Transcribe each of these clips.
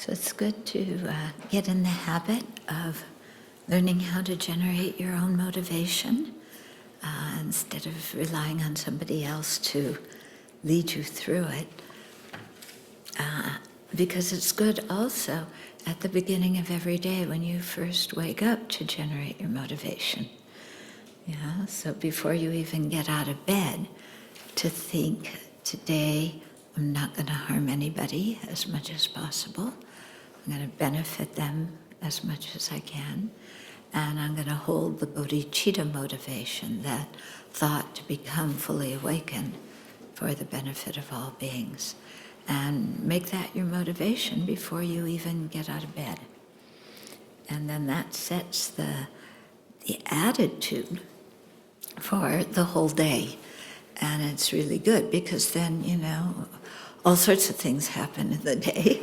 So it's good to get in the habit of learning how to generate your own motivation instead of relying on somebody else to lead you through it. Because it's good also at the beginning of every day when you first wake up to generate your motivation. Yeah, so before you even get out of bed, to think, today I'm not going to harm anybody as much as possible. I'm going to benefit them as much as I can. And I'm going to hold the bodhicitta motivation, that thought to become fully awakened for the benefit of all beings. And make that your motivation before you even get out of bed. And then that sets the attitude for the whole day. And it's really good because then, all sorts of things happen in the day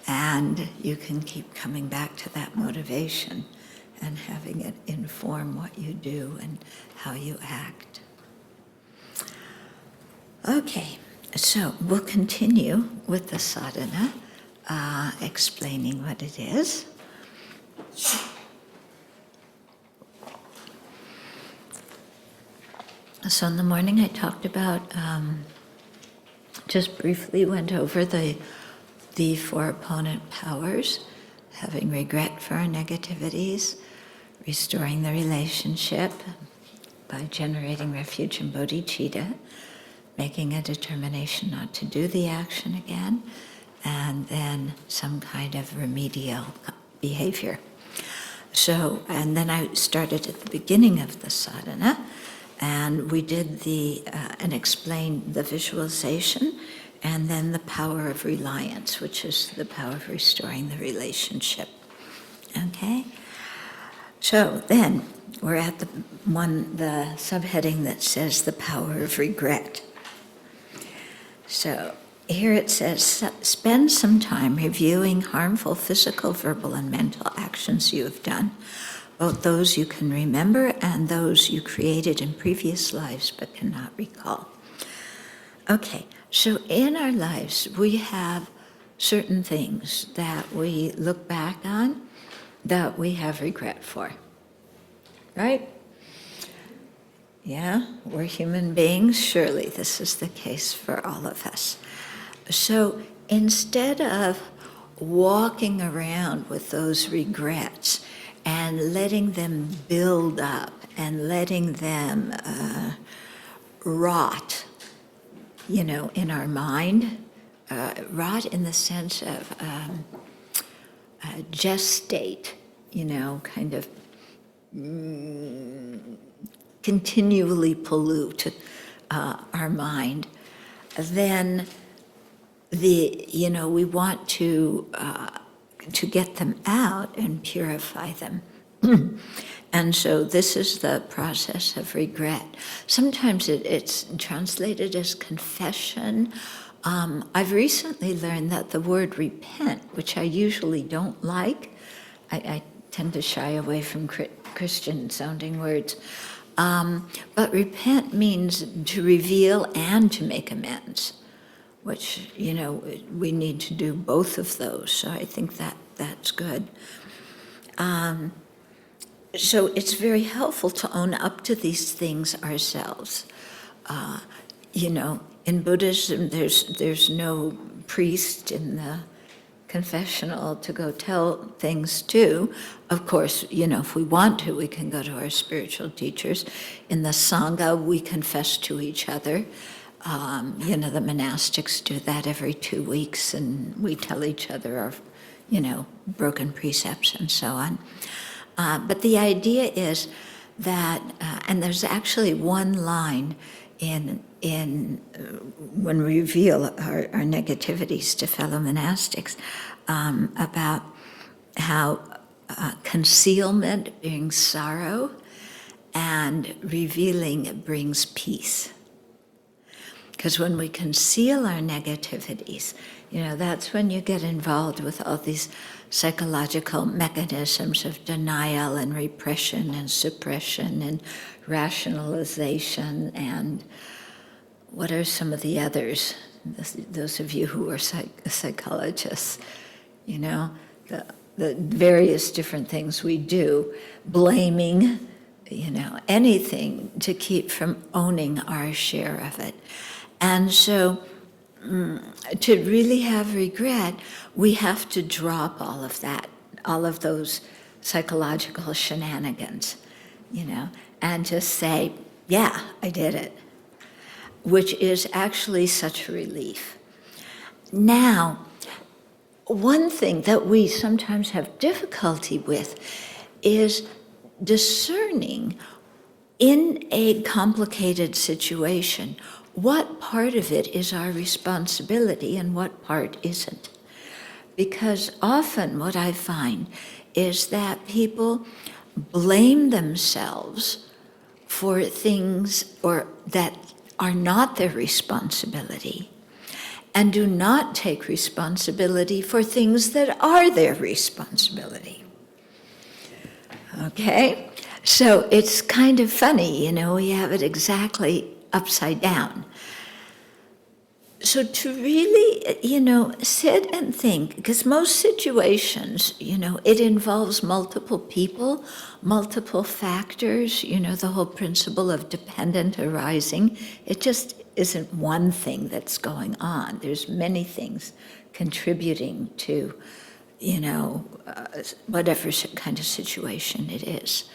and you can keep coming back to that motivation and having it inform what you do and how you act. Okay, so we'll continue with the sadhana, explaining what it is. So in the morning I talked about, just briefly went over the four opponent powers, having regret for our negativities, restoring the relationship by generating refuge in bodhicitta, making a determination not to do the action again, and then some kind of remedial behavior. So, and then I started at the beginning of the sadhana, and we did and explained the visualization, and then the power of reliance, which is the power of restoring the relationship. Okay? So then, we're at the subheading that says the power of regret. So here it says, spend some time reviewing harmful physical, verbal, and mental actions you have done, both those you can remember and those you created in previous lives but cannot recall. Okay, so in our lives, we have certain things that we look back on that we have regret for, right? Yeah, we're human beings. Surely this is the case for all of us. So instead of walking around with those regrets and letting them build up and letting them rot, in our mind, rot in the sense of gestate, kind of continually pollute our mind, then we want to get them out and purify them. And so this is the process of regret. Sometimes it's translated as confession. I've recently learned that the word repent, which I usually don't like, I tend to shy away from Christian-sounding words, but repent means to reveal and to make amends, which, we need to do both of those. So I think that's good. So it's very helpful to own up to these things ourselves. In Buddhism, there's no priest in the confessional to go tell things to. Of course, if we want to, we can go to our spiritual teachers. In the Sangha, we confess to each other. The monastics do that every 2 weeks, and we tell each other our, broken precepts and so on. But the idea is that, and there's actually one line in when we reveal our negativities to fellow monastics about how concealment brings sorrow and revealing brings peace. Because when we conceal our negativities, that's when you get involved with all these psychological mechanisms of denial and repression and suppression and rationalization and what are some of the others? Those of you who are psychologists, you know, the various different things we do, blaming, you know, anything to keep from owning our share of it. And so to really have regret, we have to drop all of that, all of those psychological shenanigans, you know, and just say, yeah, I did it, which is actually such a relief. Now, one thing that we sometimes have difficulty with is discerning in a complicated situation what part of it is our responsibility and what part isn't. Because often what I find is that people blame themselves for things or that are not their responsibility, and do not take responsibility for things that are their responsibility. Okay? So it's kind of funny, you know, we have it exactly upside down. So to really, you know, sit and think, because most situations, you know, it involves multiple people, multiple factors, you know, the whole principle of dependent arising. It just isn't one thing that's going on. There's many things contributing to, you know, whatever kind of situation it is.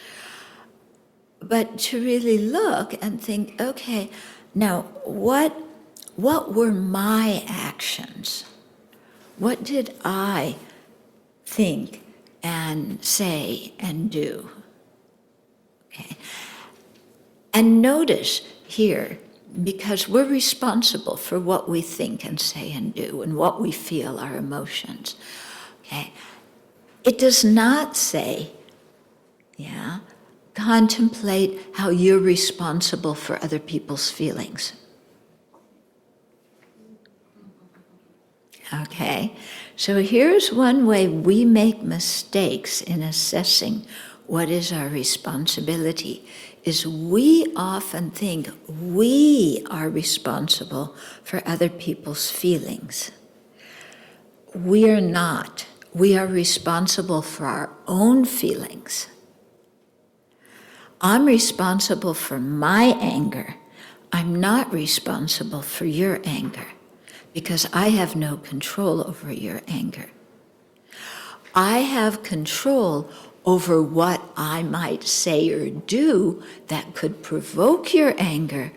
But to really look and think, okay, now what were my actions? What did I think and say and do? Okay. And notice here, because we're responsible for what we think and say and do and what we feel, our emotions. Okay. It does not say, contemplate how you're responsible for other people's feelings. Okay, so here's one way we make mistakes in assessing what is our responsibility, is we often think we are responsible for other people's feelings. We are not. We are responsible for our own feelings. I'm responsible for my anger. I'm not responsible for your anger, because I have no control over your anger. I have control over what I might say or do that could provoke your anger,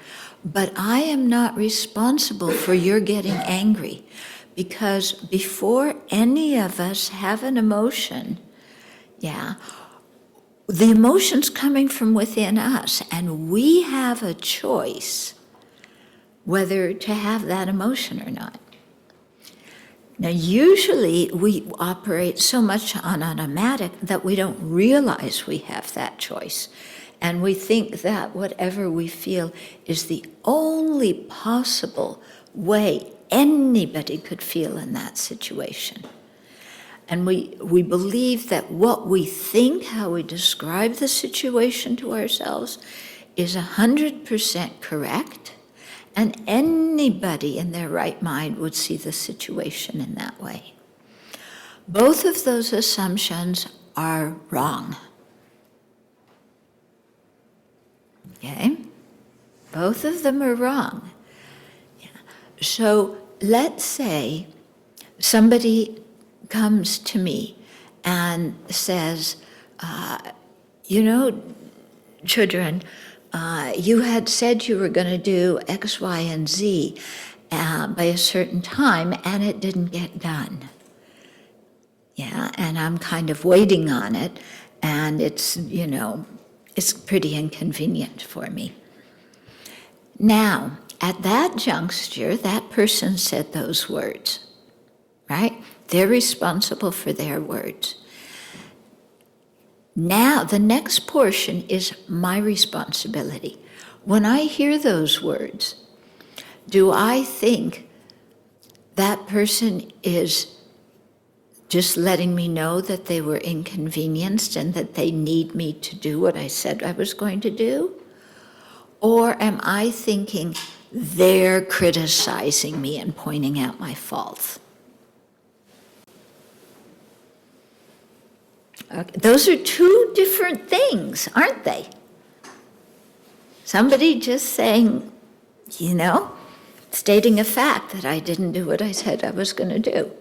but I am not responsible for your getting angry, because before any of us have an emotion, the emotion's coming from within us, and we have a choice whether to have that emotion or not. Now, usually we operate so much on automatic that we don't realize we have that choice. And we think that whatever we feel is the only possible way anybody could feel in that situation. And we believe that what we think, how we describe the situation to ourselves, is 100% correct. And anybody in their right mind would see the situation in that way. Both of those assumptions are wrong. Okay? Both of them are wrong. So let's say somebody comes to me and says, children, you had said you were going to do X, Y, and Z by a certain time, and it didn't get done. And I'm kind of waiting on it, and it's pretty inconvenient for me. Now, at that juncture, that person said those words, right? They're responsible for their words. Now, the next portion is my responsibility. When I hear those words, do I think that person is just letting me know that they were inconvenienced and that they need me to do what I said I was going to do? Or am I thinking they're criticizing me and pointing out my faults? Those are two different things, aren't they? Somebody just saying, stating a fact that I didn't do what I said I was going to do.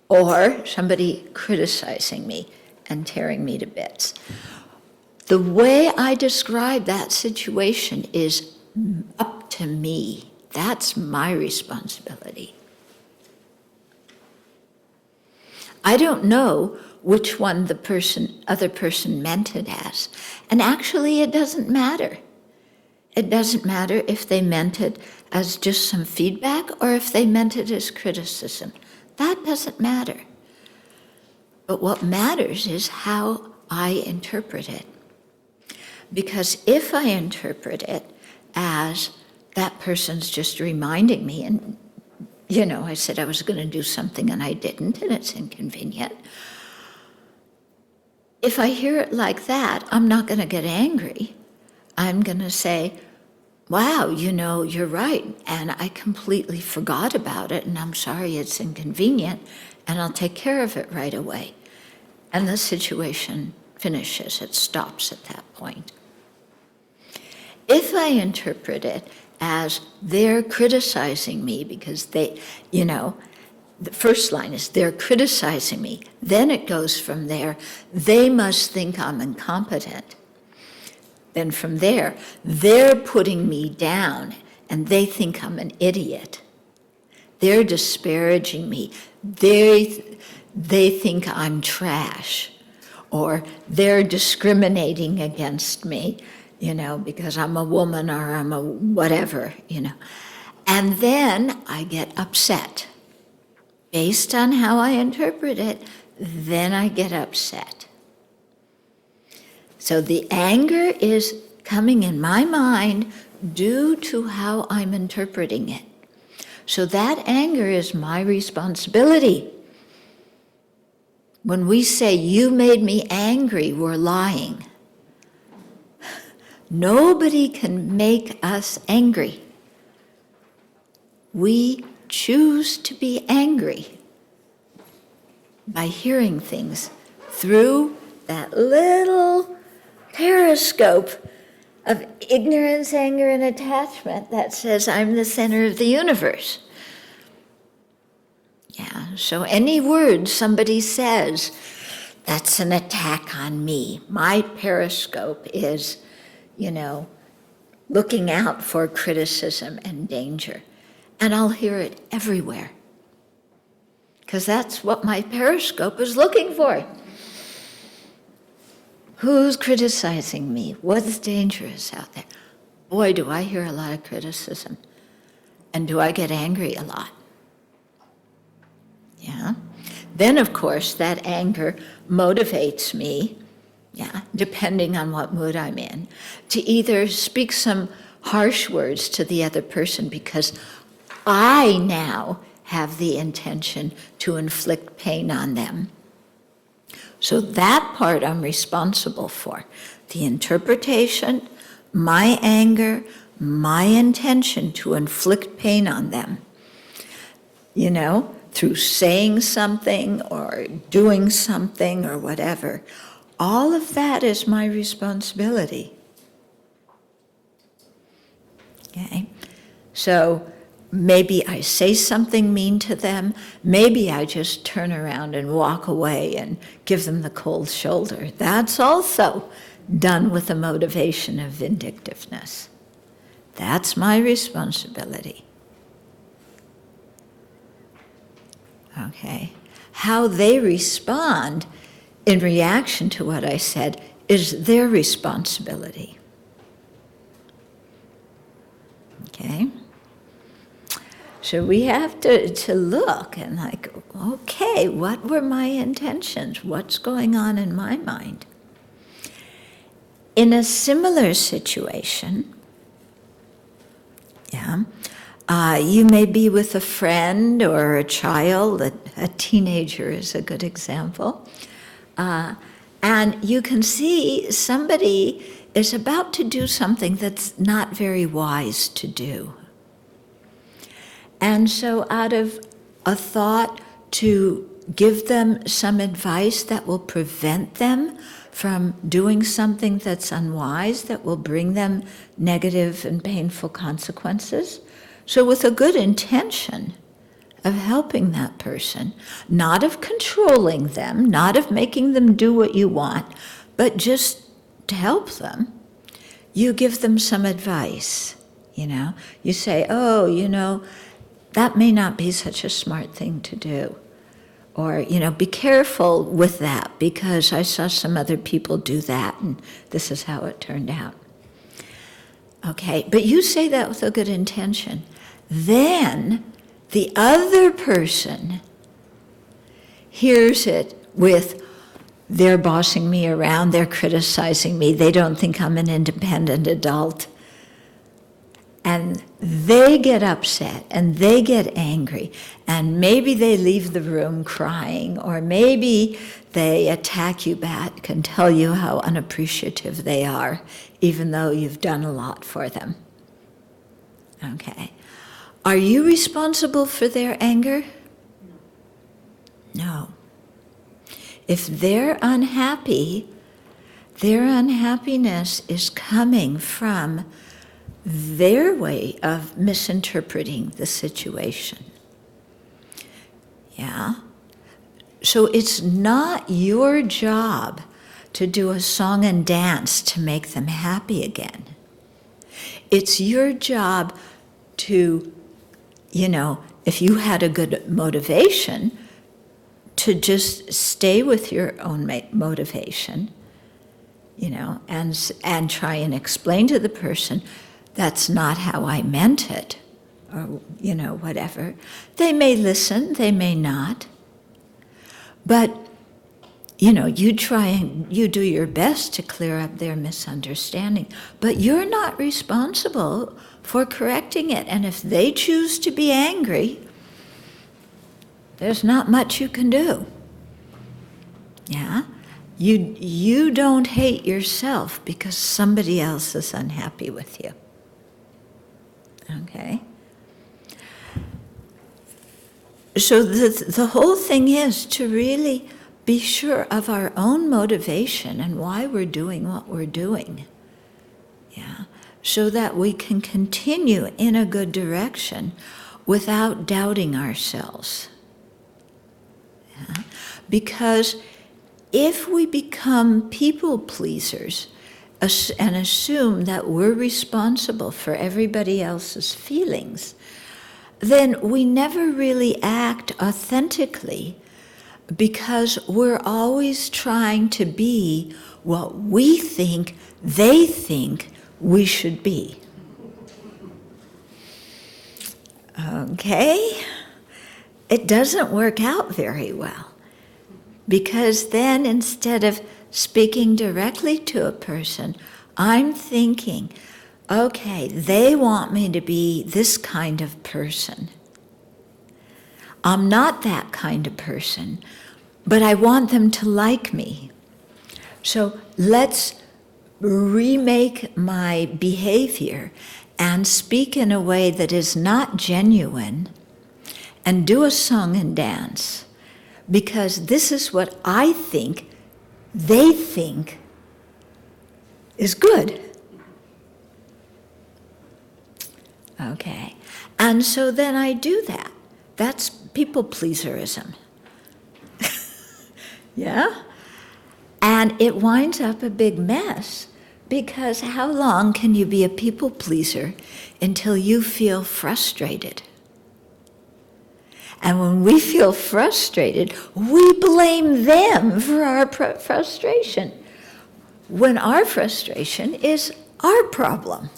Or somebody criticizing me and tearing me to bits. The way I describe that situation is up to me. That's my responsibility. I don't know which one the other person meant it as. And actually, it doesn't matter. It doesn't matter if they meant it as just some feedback or if they meant it as criticism. That doesn't matter. But what matters is how I interpret it. Because if I interpret it as that person's just reminding me, and I said I was going to do something and I didn't, and it's inconvenient. If I hear it like that, I'm not going to get angry. I'm going to say, wow, you're right, and I completely forgot about it, and I'm sorry it's inconvenient, and I'll take care of it right away. And the situation finishes, it stops at that point. If I interpret it as they're criticizing me because they, the first line is they're criticizing me. Then it goes from there, they must think I'm incompetent. Then from there, they're putting me down and they think I'm an idiot. They're disparaging me. They think I'm trash. Or they're discriminating against me, because I'm a woman or I'm a whatever, And then I get upset. Based on how I interpret it, then I get upset. So the anger is coming in my mind due to how I'm interpreting it. So that anger is my responsibility. When we say, you made me angry, we're lying. Nobody can make us angry. We choose to be angry by hearing things through that little periscope of ignorance, anger, and attachment that says, I'm the center of the universe. Yeah, so any word somebody says, that's an attack on me. My periscope is, looking out for criticism and danger. And I'll hear it everywhere. Because that's what my periscope is looking for. Who's criticizing me? What's dangerous out there? Boy, do I hear a lot of criticism. And do I get angry a lot? Yeah. Then, of course, that anger motivates me, depending on what mood I'm in, to either speak some harsh words to the other person because I now have the intention to inflict pain on them. So that part I'm responsible for. The interpretation, my anger, my intention to inflict pain on them. Through saying something or doing something or whatever. All of that is my responsibility. Okay? So maybe I say something mean to them. Maybe I just turn around and walk away and give them the cold shoulder. That's also done with a motivation of vindictiveness. That's my responsibility. Okay. How they respond in reaction to what I said is their responsibility. Okay? So we have to look and okay, what were my intentions? What's going on in my mind? In a similar situation, you may be with a friend or a child, a teenager is a good example, and you can see somebody is about to do something that's not very wise to do. And so out of a thought to give them some advice that will prevent them from doing something that's unwise, that will bring them negative and painful consequences. So with a good intention of helping that person, not of controlling them, not of making them do what you want, but just to help them, you give them some advice, You say, that may not be such a smart thing to do. Or, be careful with that because I saw some other people do that and this is how it turned out. Okay, but you say that with a good intention. Then the other person hears it with, they're bossing me around, they're criticizing me, they don't think I'm an independent adult. And they get upset and they get angry and maybe they leave the room crying or maybe they attack you back and tell you how unappreciative they are even though you've done a lot for them. Okay. Are you responsible for their anger? No. If they're unhappy, their unhappiness is coming from their way of misinterpreting the situation. Yeah? So it's not your job to do a song and dance to make them happy again. It's your job to, if you had a good motivation, to just stay with your own motivation, and try and explain to the person, that's not how I meant it, or, whatever. They may listen, they may not. But, you try and you do your best to clear up their misunderstanding, but you're not responsible for correcting it. And if they choose to be angry, there's not much you can do. Yeah? You don't hate yourself because somebody else is unhappy with you. Okay? So the whole thing is to really be sure of our own motivation and why we're doing what we're doing. Yeah? So that we can continue in a good direction without doubting ourselves. Yeah? Because if we become people pleasers and assume that we're responsible for everybody else's feelings, then we never really act authentically because we're always trying to be what we think they think we should be. Okay? It doesn't work out very well because then instead of speaking directly to a person, I'm thinking, okay, they want me to be this kind of person. I'm not that kind of person, but I want them to like me. So let's remake my behavior and speak in a way that is not genuine and do a song and dance, because this is what I think they think is good. Okay, and so then I do that. That's people-pleaserism. Yeah? And it winds up a big mess, because how long can you be a people-pleaser until you feel frustrated? And when we feel frustrated, we blame them for our frustration, when our frustration is our problem.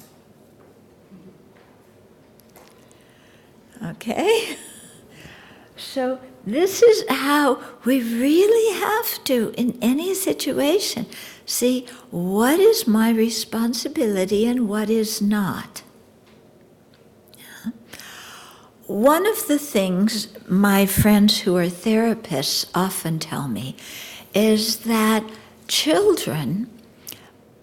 Okay? So this is how we really have to, in any situation, see what is my responsibility and what is not. One of the things my friends who are therapists often tell me is that children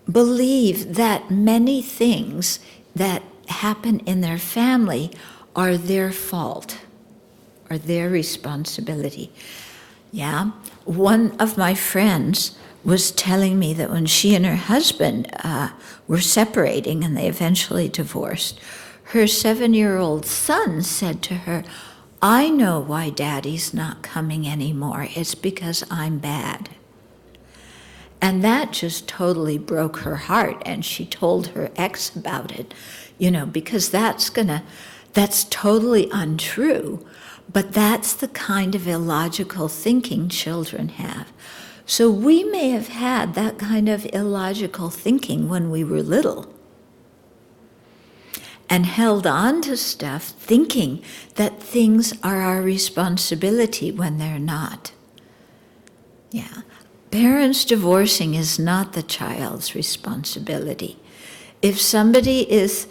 believe that many things that happen in their family are their fault, or their responsibility. Yeah. One of my friends was telling me that when she and her husband were separating and they eventually divorced, her 7-year-old son said to her, "I know why Daddy's not coming anymore. It's because I'm bad." And that just totally broke her heart, and she told her ex about it, because that's totally untrue, but that's the kind of illogical thinking children have. So we may have had that kind of illogical thinking when we were little and held on to stuff thinking that things are our responsibility when they're not. Yeah. Parents divorcing is not the child's responsibility. If somebody is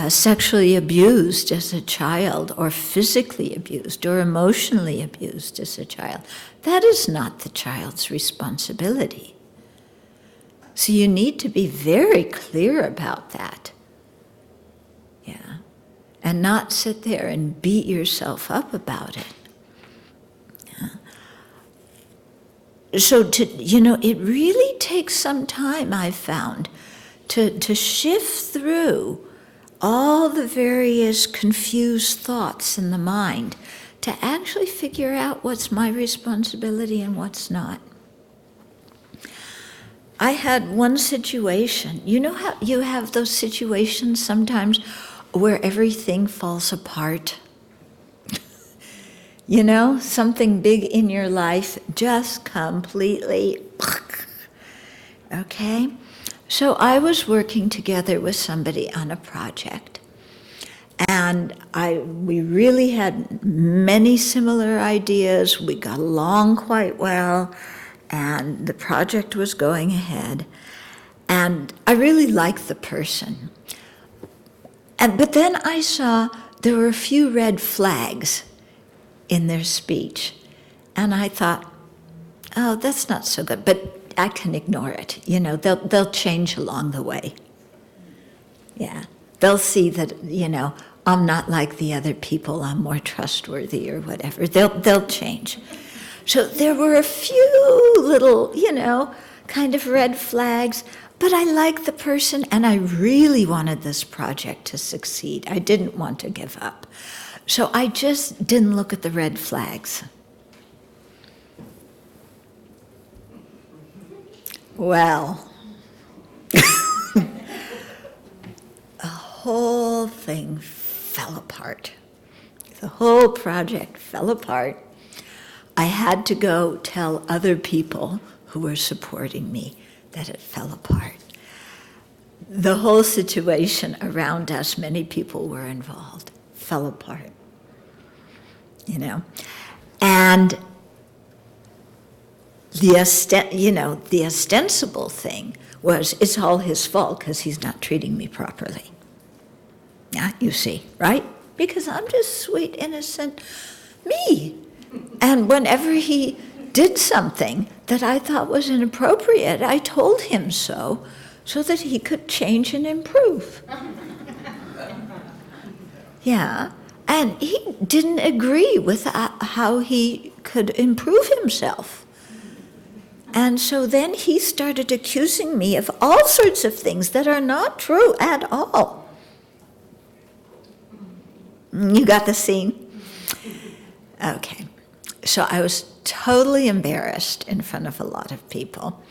sexually abused as a child, or physically abused, or emotionally abused as a child, that is not the child's responsibility. So you need to be very clear about that. Yeah. And not sit there and beat yourself up about it. So it really takes some time, I've found, to shift through all the various confused thoughts in the mind to actually figure out what's my responsibility and what's not. I had one situation. You know how you have those situations sometimes where everything falls apart? Something big in your life just completely, okay? So I was working together with somebody on a project, and we really had many similar ideas. We got along quite well, and the project was going ahead, and I really liked the person. But then I saw there were a few red flags in their speech. And I thought, oh, that's not so good, but I can ignore it. They'll change along the way. Yeah, they'll see that, I'm not like the other people, I'm more trustworthy or whatever. They'll change. So there were a few little, kind of red flags, but I liked the person and I really wanted this project to succeed. I didn't want to give up. So I just didn't look at the red flags. Well, the whole thing fell apart. The whole project fell apart. I had to go tell other people who were supporting me that it fell apart. The whole situation around us, many people were involved, fell apart. And the ostensible thing was, it's all his fault because he's not treating me properly. Yeah, you see, right? Because I'm just sweet, innocent me. And whenever he did something that I thought was inappropriate, I told him so that he could change and improve. Yeah. And he didn't agree with how he could improve himself. And so then he started accusing me of all sorts of things that are not true at all. You got the scene? Okay. So I was totally embarrassed in front of a lot of people.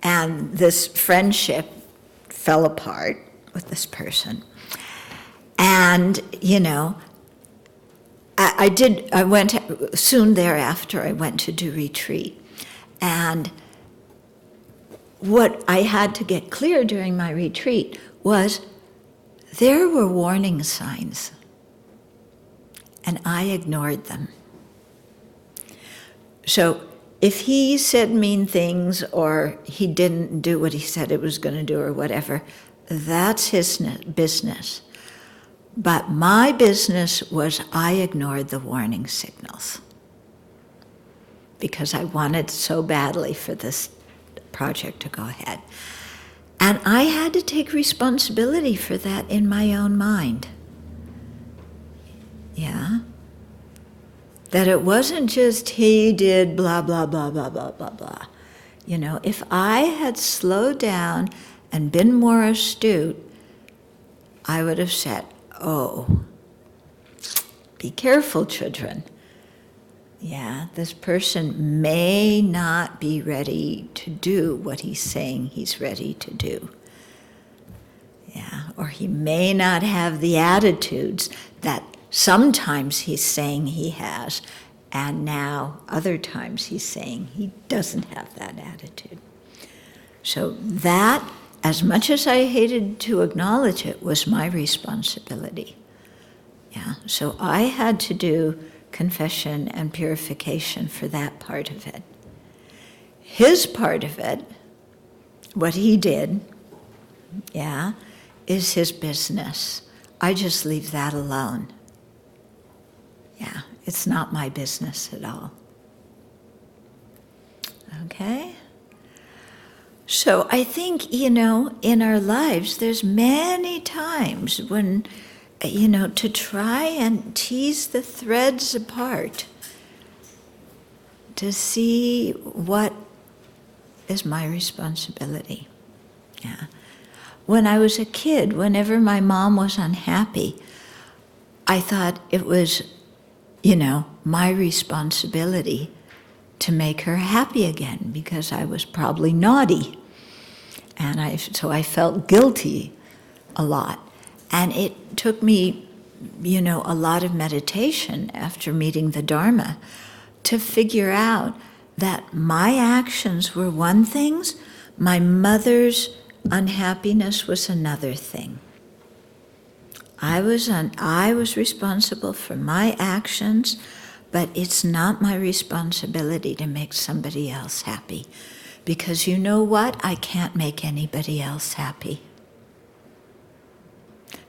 And this friendship fell apart with this person. And, soon thereafter, I went to do retreat. And what I had to get clear during my retreat was there were warning signs, and I ignored them. So if he said mean things or he didn't do what he said it was going to do or whatever, that's his business. But my business was I ignored the warning signals because I wanted so badly for this project to go ahead. And I had to take responsibility for that in my own mind. Yeah. That it wasn't just he did blah, blah, blah, blah, blah, blah, blah. You know, if I had slowed down and been more astute, I would have said, oh, be careful, children. Yeah, this person may not be ready to do what he's saying he's ready to do. Yeah, or he may not have the attitudes that sometimes he's saying he has, and now other times he's saying he doesn't have that attitude. So that, as much as I hated to acknowledge it, was my responsibility. Yeah, so I had to do confession and purification for that part of it. His part of it, what he did, yeah, is his business. I just leave that alone. Yeah, it's not my business at all. Okay? So I think, in our lives, there's many times when, to try and tease the threads apart, to see what is my responsibility. Yeah. When I was a kid, whenever my mom was unhappy, I thought it was, my responsibility to make her happy again because I was probably naughty. And so I felt guilty a lot. And it took me, a lot of meditation after meeting the Dharma to figure out that my actions were one thing, my mother's unhappiness was another thing. I was responsible for my actions, but it's not my responsibility to make somebody else happy. Because you know what? I can't make anybody else happy.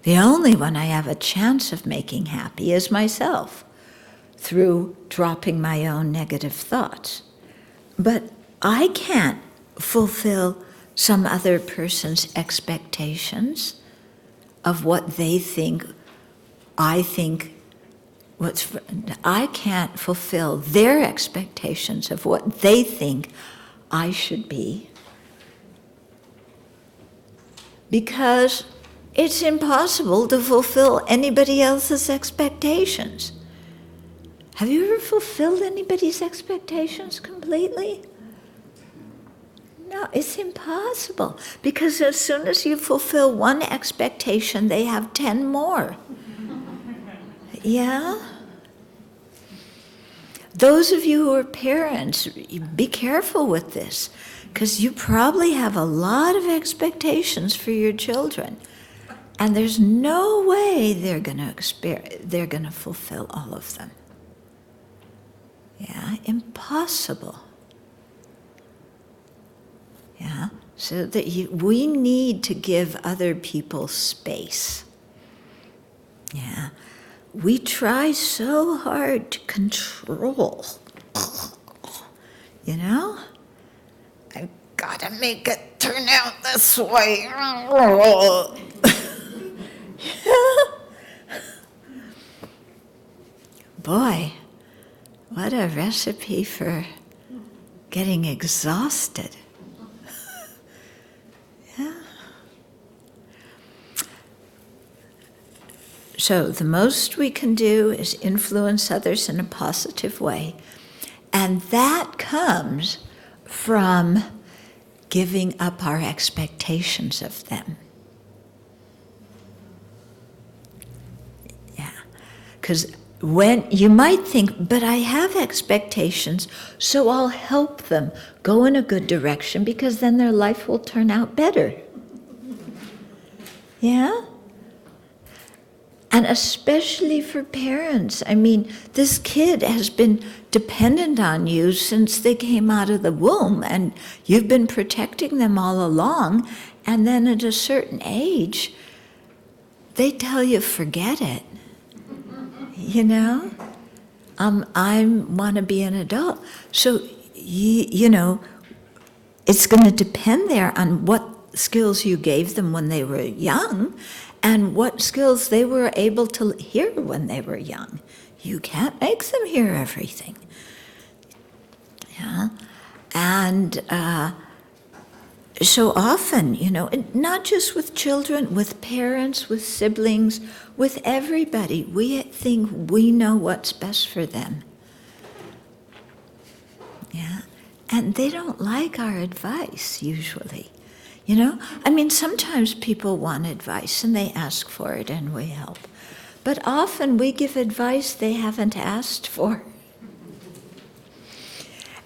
The only one I have a chance of making happy is myself, through dropping my own negative thoughts. But I can't fulfill some other person's expectations of what they think, I think, I can't fulfill their expectations of what they think I should be. Because it's impossible to fulfill anybody else's expectations. Have you ever fulfilled anybody's expectations completely? No, it's impossible. Because as soon as you fulfill one expectation, they have 10 more. Yeah? Those of you who are parents, be careful with this, because you probably have a lot of expectations for your children. And there's no way they're going to fulfill all of them. Yeah, impossible. Yeah, so that we need to give other people space. Yeah, we try so hard to control. I've got to make it turn out this way. Boy, what a recipe for getting exhausted. Yeah. So the most we can do is influence others in a positive way. And that comes from giving up our expectations of them. Yeah. Because when you might think, but I have expectations, so I'll help them go in a good direction because then their life will turn out better. Yeah? And especially for parents. I mean, this kid has been dependent on you since they came out of the womb, and you've been protecting them all along, and then at a certain age, they tell you, forget it. I want to be an adult. So, it's going to depend there on what skills you gave them when they were young and what skills they were able to hear when they were young. You can't make them hear everything. Yeah? And so often, not just with children, with parents, with siblings, with everybody, we think we know what's best for them. Yeah? And they don't like our advice, usually. Sometimes people want advice and they ask for it and we help. But often we give advice they haven't asked for.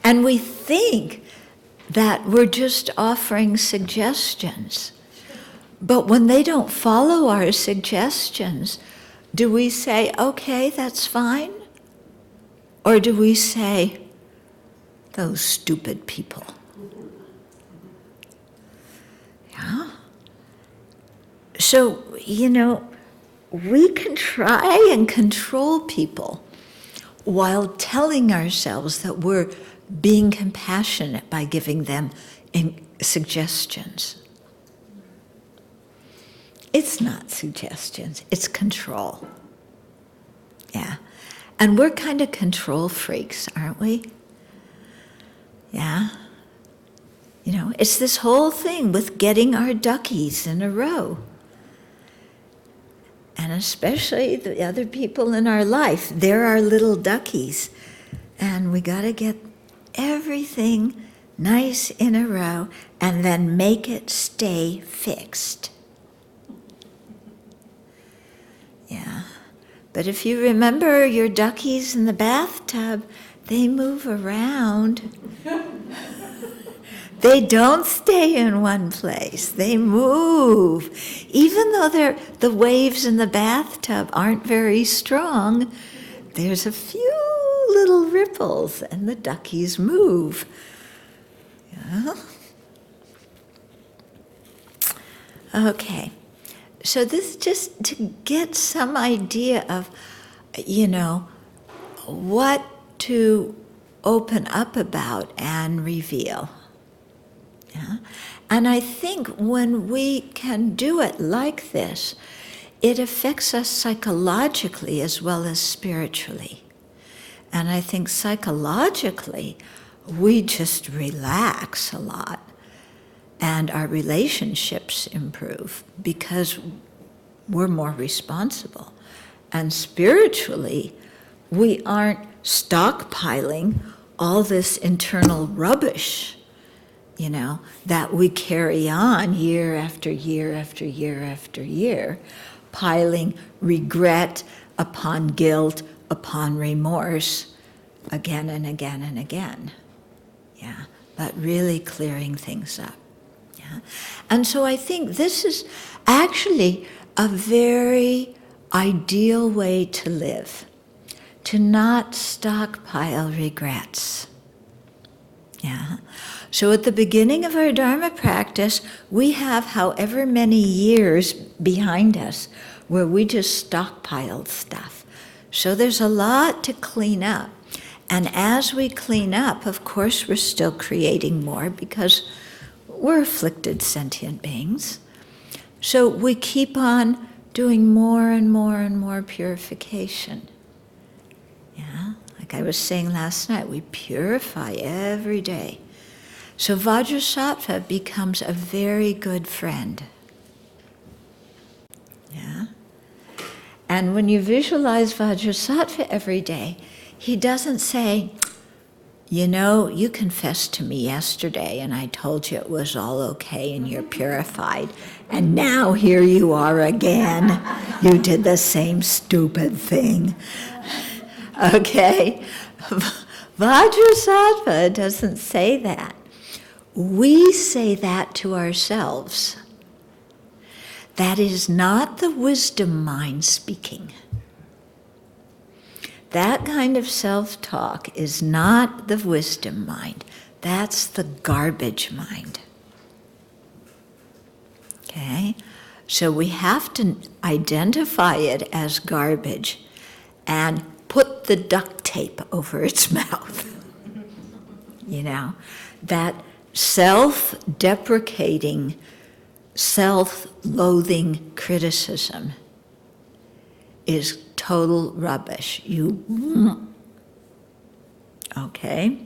And we think that we're just offering suggestions. But when they don't follow our suggestions, do we say, okay, that's fine? Or do we say, those stupid people? Yeah? So, we can try and control people while telling ourselves that we're being compassionate by giving them suggestions. It's not suggestions, it's control. Yeah. And we're kind of control freaks, aren't we? Yeah. It's this whole thing with getting our duckies in a row. And especially the other people in our life, they're our little duckies. And we got to get everything nice in a row and then make it stay fixed. Yeah. But if you remember your duckies in the bathtub, they move around. They don't stay in one place. They move. Even though the waves in the bathtub aren't very strong, there's a few little ripples and the duckies move. Yeah. Okay. So this just to get some idea of, what to open up about and reveal. Yeah? And I think when we can do it like this, it affects us psychologically as well as spiritually. And I think psychologically, we just relax a lot and our relationships improve because we're more responsible. And spiritually, we aren't stockpiling all this internal rubbish, that we carry on year after year after year after year, piling regret upon guilt upon remorse again and again and again. Yeah, but really clearing things up. Yeah. And so I think this is actually a very ideal way to live, to not stockpile regrets. Yeah. So at the beginning of our Dharma practice, we have however many years behind us where we just stockpiled stuff. So there's a lot to clean up. And as we clean up, of course, we're still creating more because we're afflicted sentient beings. So we keep on doing more and more and more purification. Yeah, like I was saying last night, we purify every day. So Vajrasattva becomes a very good friend. Yeah? And when you visualize Vajrasattva every day, he doesn't say, you confessed to me yesterday and I told you it was all okay and you're purified. And now here you are again. You did the same stupid thing. Okay? Vajrasattva doesn't say that. We say that to ourselves. That is not the wisdom mind speaking. That kind of self-talk is not the wisdom mind. That's the garbage mind. Okay? So we have to identify it as garbage and put the duct tape over its mouth. That self-deprecating, self-loathing criticism is total rubbish. Okay?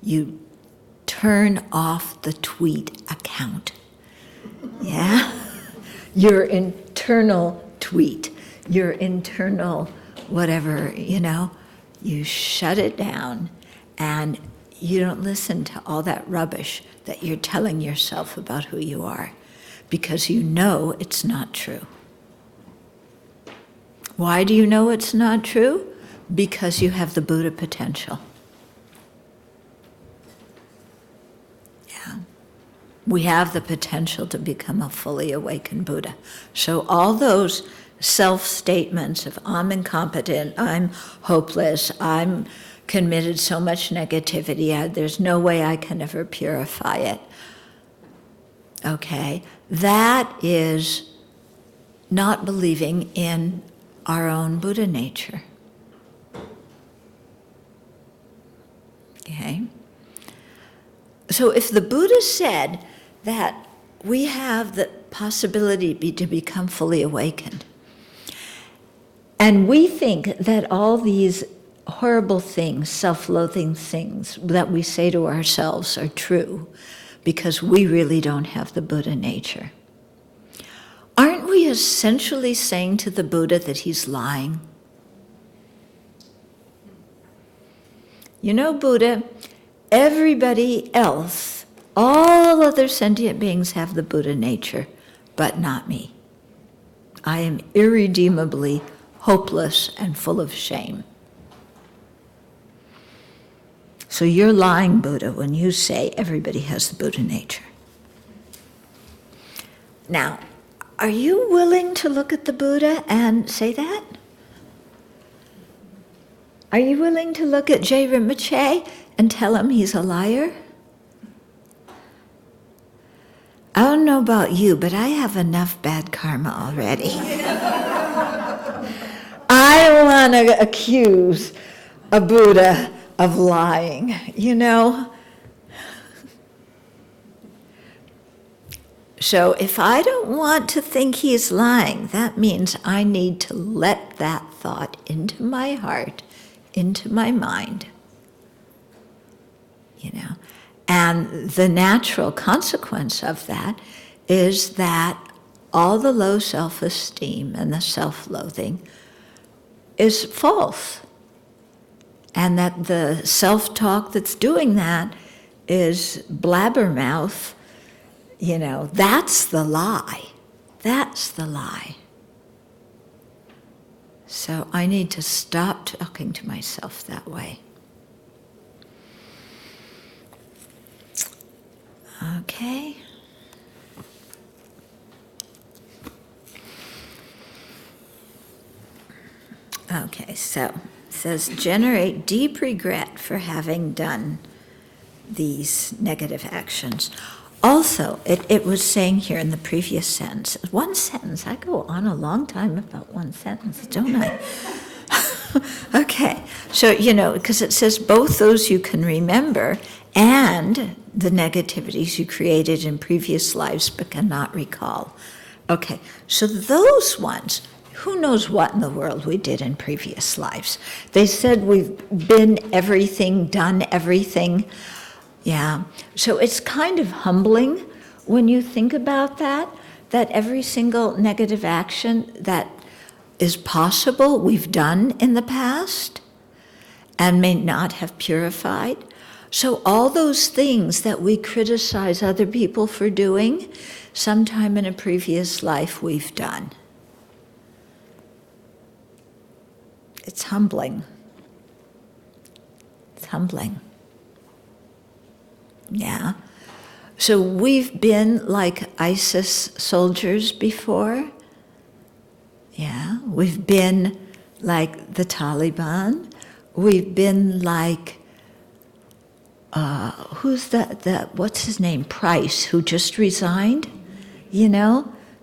You turn off the tweet account. Yeah? Your internal tweet, your internal whatever, you shut it down and you don't listen to all that rubbish that you're telling yourself about who you are, because you know it's not true. Why do you know it's not true? Because you have the Buddha potential. Yeah. We have the potential to become a fully awakened Buddha. So all those self-statements of I'm incompetent, I'm hopeless, I'm committed so much negativity, there's no way I can ever purify it. Okay, that is not believing in our own Buddha nature. Okay? So if the Buddha said that we have the possibility to become fully awakened, and we think that all these horrible things, self-loathing things that we say to ourselves are true because we really don't have the Buddha nature, aren't we essentially saying to the Buddha that he's lying? Buddha, everybody else, all other sentient beings have the Buddha nature, but not me. I am irredeemably hopeless and full of shame. So you're lying, Buddha, when you say everybody has the Buddha nature. Now, are you willing to look at the Buddha and say that? Are you willing to look at Jay Rinpoche and tell him he's a liar? I don't know about you, but I have enough bad karma already. I don't want to accuse a Buddha of lying, So if I don't want to think he's lying, that means I need to let that thought into my heart, into my mind, And the natural consequence of that is that all the low self-esteem and the self-loathing is false. And that the self-talk that's doing that is blabbermouth. That's the lie. That's the lie. So I need to stop talking to myself that way. Okay. Okay, so it says, generate deep regret for having done these negative actions. Also, it was saying here in the previous sentence, one sentence, I go on a long time about one sentence, don't I? Okay, so, because it says both those you can remember and the negativities you created in previous lives but cannot recall. Okay, so those ones, who knows what in the world we did in previous lives? They said we've been everything, done everything. Yeah, so it's kind of humbling when you think about that every single negative action that is possible we've done in the past and may not have purified. So all those things that we criticize other people for doing, sometime in a previous life we've done. It's humbling. It's humbling. Yeah. So we've been like ISIS soldiers before. Yeah. We've been like the Taliban. We've been like, who's that, what's his name, Price, who just resigned,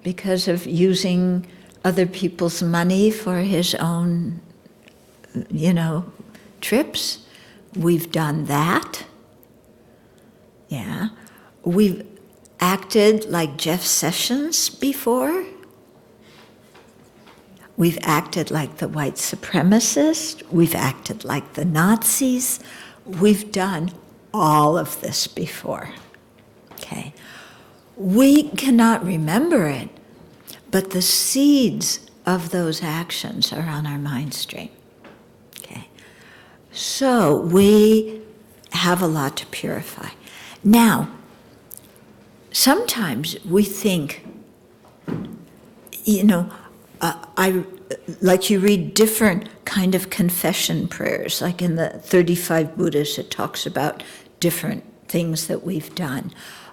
because of using other people's money for his own, trips. We've done that. Yeah. We've acted like Jeff Sessions before. We've acted like the white supremacists. We've acted like the Nazis. We've done all of this before. Okay? We cannot remember it, but the seeds of those actions are on our mind stream. Okay? So we have a lot to purify. Now, sometimes we think, like you read different kind of confession prayers, like in the 35 Buddhas, it talks about different things that we've done.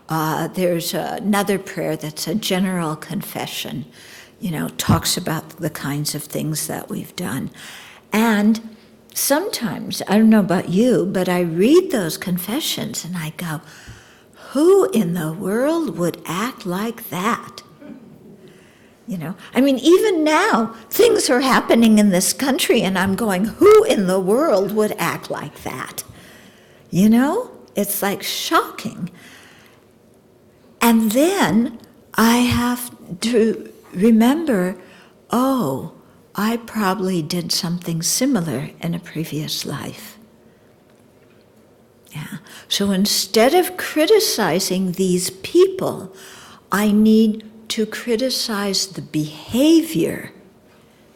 There's another prayer that's a general confession, talks about the kinds of things that we've done. And sometimes, I don't know about you, but I read those confessions and I go, who in the world would act like that? Even now, things are happening in this country and I'm going, who in the world would act like that? It's like shocking. And then I have to remember, oh, I probably did something similar in a previous life. Yeah. So instead of criticizing these people, I need to criticize the behavior,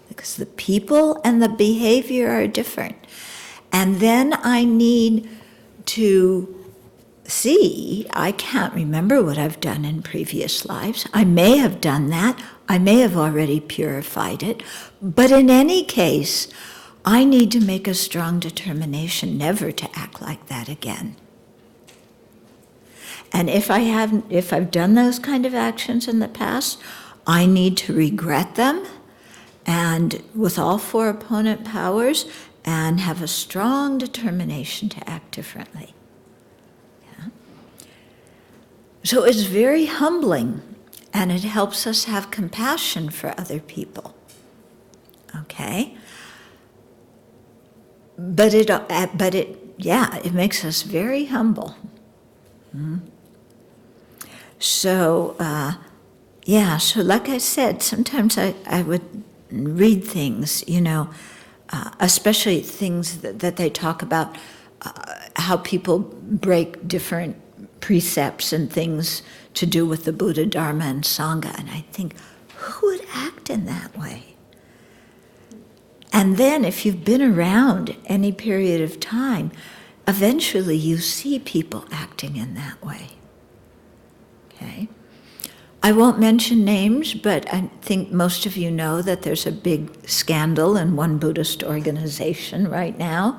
because the people and the behavior are different. And then I need to see, I can't remember what I've done in previous lives. I may have done that. I may have already purified it. But in any case, I need to make a strong determination never to act like that again. And if I've done those kind of actions in the past, I need to regret them, and with all four opponent powers, and have a strong determination to act differently. Yeah. So it's very humbling, and it helps us have compassion for other people. Okay? But it makes us very humble. Mm-hmm. So, so like I said, sometimes I would read things, especially things that they talk about, how people break different precepts and things to do with the Buddha, Dharma, and Sangha. And I think, who would act in that way? And then if you've been around any period of time, eventually you see people acting in that way. Okay. I won't mention names, but I think most of you know that there's a big scandal in one Buddhist organization right now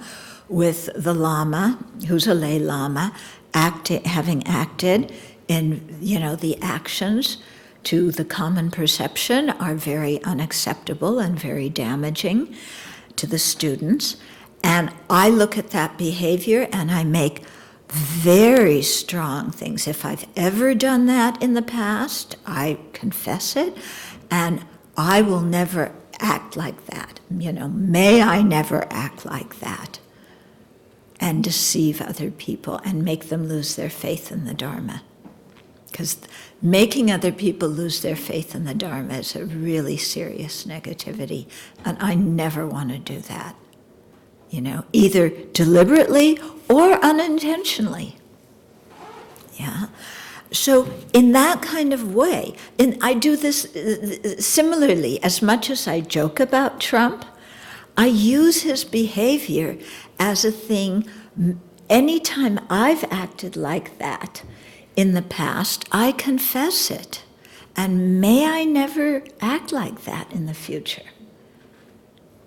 with the Lama, who's a lay Lama, having acted in, the actions to the common perception are very unacceptable and very damaging to the students. And I look at that behavior and I make very strong things. If I've ever done that in the past, I confess it, and I will never act like that. May I never act like that and deceive other people and make them lose their faith in the Dharma. Because making other people lose their faith in the Dharma is a really serious negativity, and I never want to do that. Either deliberately or unintentionally. Yeah. So in that kind of way, and I do this similarly, as much as I joke about Trump, I use his behavior as a thing. Anytime I've acted like that in the past, I confess it. And may I never act like that in the future.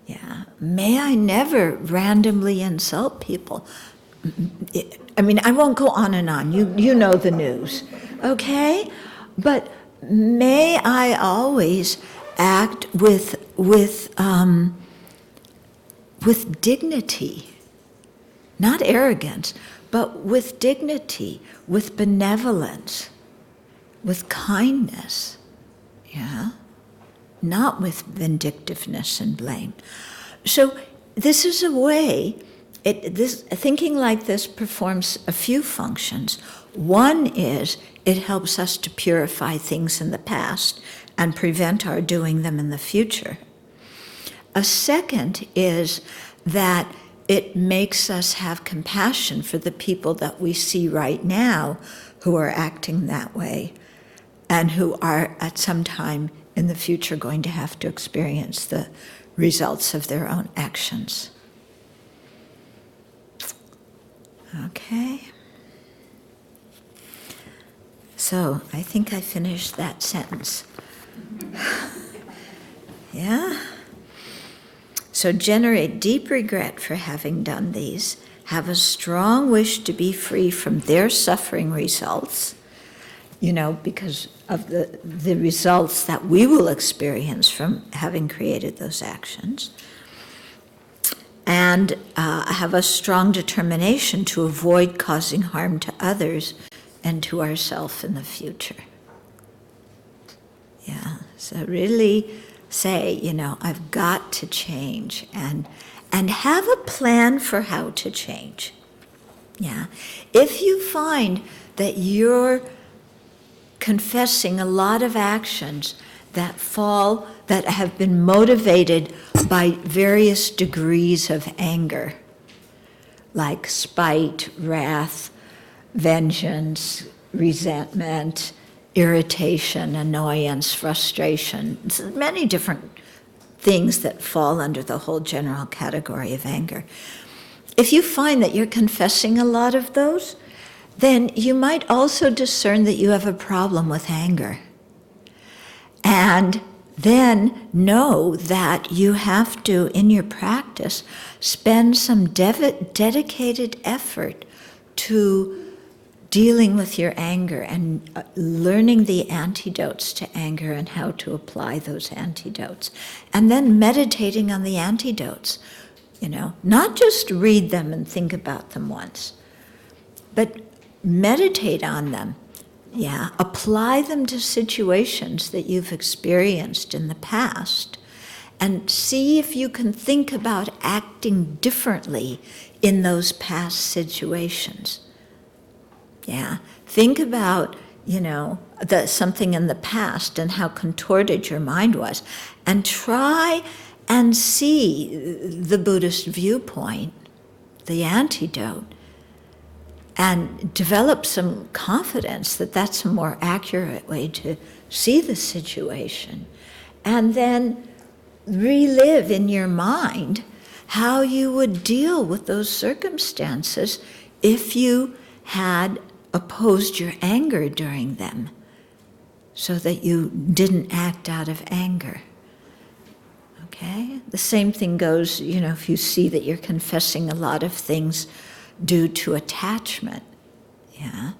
Yeah, may I never randomly insult people. I won't go on and on. You know the news, okay? But may I always act with dignity, not arrogance, but with dignity, with benevolence, with kindness. Yeah. Not with vindictiveness and blame. So this is a way, thinking like this performs a few functions. One is it helps us to purify things in the past and prevent our doing them in the future. A second is that it makes us have compassion for the people that we see right now who are acting that way and who are at some time in the future going to have to experience the results of their own actions. Okay. So I think I finished that sentence. Yeah? So generate deep regret for having done these, have a strong wish to be free from their suffering results, because of the results that we will experience from having created those actions, and have a strong determination to avoid causing harm to others and to ourselves in the future. Yeah, so really say, I've got to change, and have a plan for how to change. Yeah, if you find that you're confessing a lot of actions that have been motivated by various degrees of anger, like spite, wrath, vengeance, resentment, irritation, annoyance, frustration, many different things that fall under the whole general category of anger. If you find that you're confessing a lot of those, then you might also discern that you have a problem with anger. And then know that you have to, in your practice, spend some dedicated effort to dealing with your anger and learning the antidotes to anger and how to apply those antidotes. And then meditating on the antidotes, not just read them and think about them once, but meditate on them. Yeah, apply them to situations that you've experienced in the past and see if you can think about acting differently in those past situations. Yeah, think about, something in the past and how contorted your mind was, and try and see the Buddhist viewpoint, the antidote, and develop some confidence that that's a more accurate way to see the situation. And then relive in your mind how you would deal with those circumstances if you had opposed your anger during them, so that you didn't act out of anger. Okay? The same thing goes, if you see that you're confessing a lot of things due to attachment, yeah,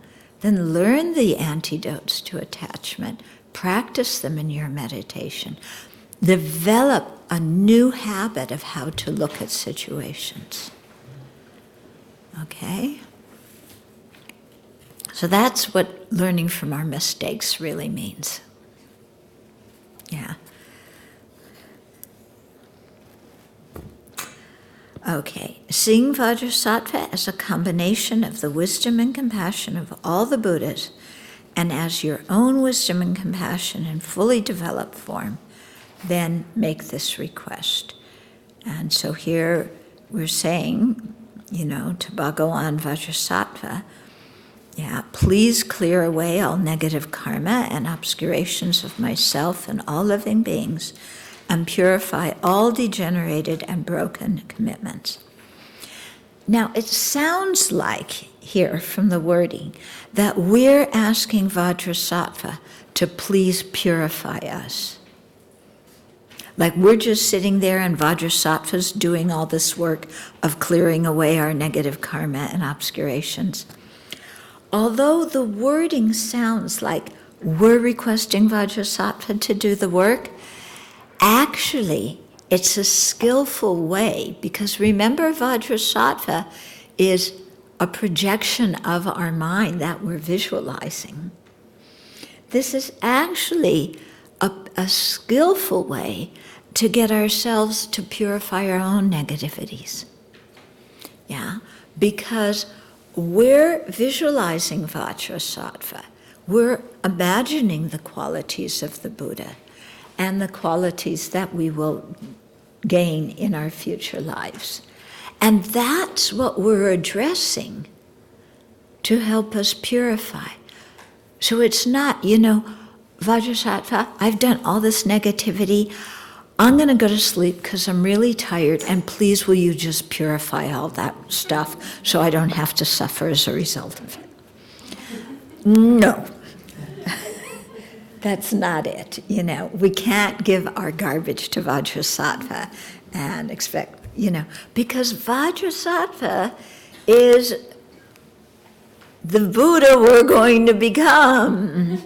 then learn the antidotes to attachment, practice them in your meditation, develop a new habit of how to look at situations. Okay? So that's what learning from our mistakes really means. Yeah. Okay, seeing Vajrasattva as a combination of the wisdom and compassion of all the Buddhas, and as your own wisdom and compassion in fully developed form, then make this request. And so here we're saying, to Bhagawan Vajrasattva, please clear away all negative karma and obscurations of myself and all living beings, and purify all degenerated and broken commitments. Now, it sounds like here from the wording that we're asking Vajrasattva to please purify us. Like we're just sitting there and Vajrasattva's doing all this work of clearing away our negative karma and obscurations. Although the wording sounds like we're requesting Vajrasattva to do the work, actually, it's a skillful way, because remember, Vajrasattva is a projection of our mind that we're visualizing. This is actually a skillful way to get ourselves to purify our own negativities. Yeah, because we're visualizing Vajrasattva. We're imagining the qualities of the Buddha and the qualities that we will gain in our future lives. And that's what we're addressing to help us purify. So it's not, Vajrasattva, I've done all this negativity, I'm going to go to sleep because I'm really tired, and please will you just purify all that stuff so I don't have to suffer as a result of it. No. That's not it. We can't give our garbage to Vajrasattva and expect, because Vajrasattva is the Buddha we're going to become,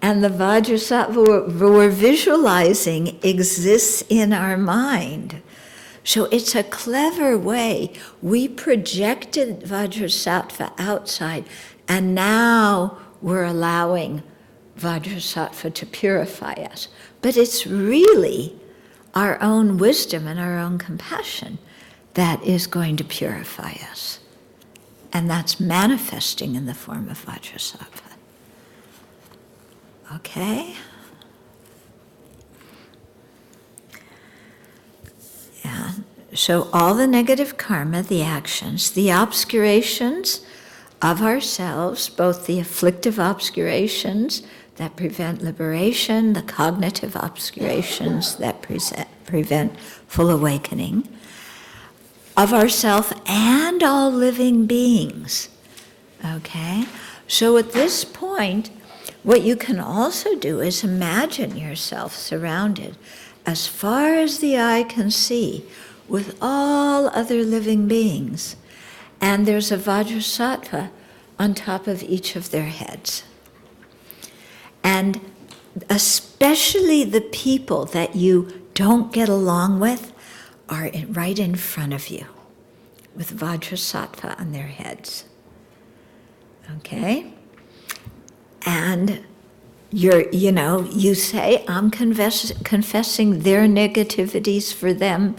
and the Vajrasattva we're visualizing exists in our mind. So it's a clever way. We projected Vajrasattva outside, and now we're allowing Vajrasattva to purify us. But it's really our own wisdom and our own compassion that is going to purify us. And that's manifesting in the form of Vajrasattva. Okay? Yeah. So all the negative karma, the actions, the obscurations of ourselves, both the afflictive obscurations that prevent liberation, the cognitive obscurations that prevent full awakening, of ourself and all living beings. Okay? So at this point, what you can also do is imagine yourself surrounded as far as the eye can see with all other living beings. And there's a Vajrasattva on top of each of their heads. And especially the people that you don't get along with are right in front of you with Vajrasattva on their heads. Okay? And you say, I'm confessing their negativities for them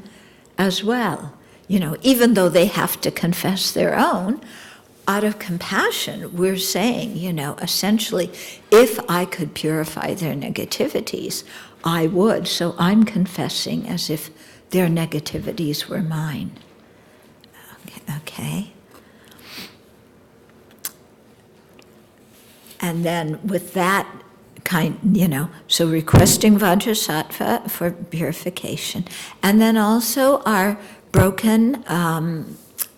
as well. Even though they have to confess their own, out of compassion, we're saying, essentially, if I could purify their negativities, I would. So I'm confessing as if their negativities were mine. Okay. And then with that so requesting Vajrasattva for purification. And then also our broken,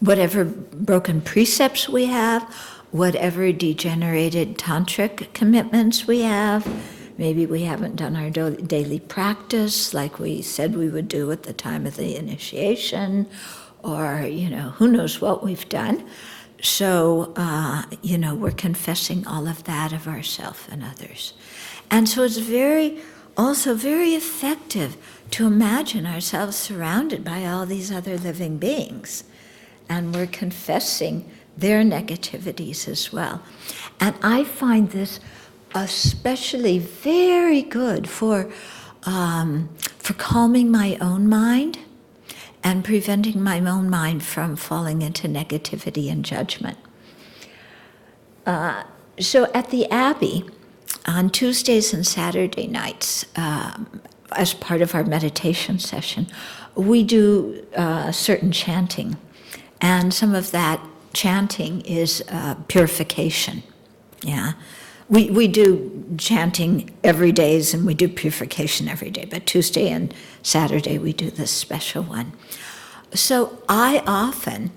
whatever broken precepts we have, whatever degenerated tantric commitments we have. Maybe we haven't done our daily practice like we said we would do at the time of the initiation, or, who knows what we've done. So, we're confessing all of that of ourselves and others. And so it's also very effective to imagine ourselves surrounded by all these other living beings. And we're confessing their negativities as well. And I find this especially very good for calming my own mind and preventing my own mind from falling into negativity and judgment. So at the Abbey, on Tuesdays and Saturday nights, as part of our meditation session, we do certain chanting. And some of that chanting is purification. Yeah. We do chanting every day, and we do purification every day, but Tuesday and Saturday we do this special one. So I often,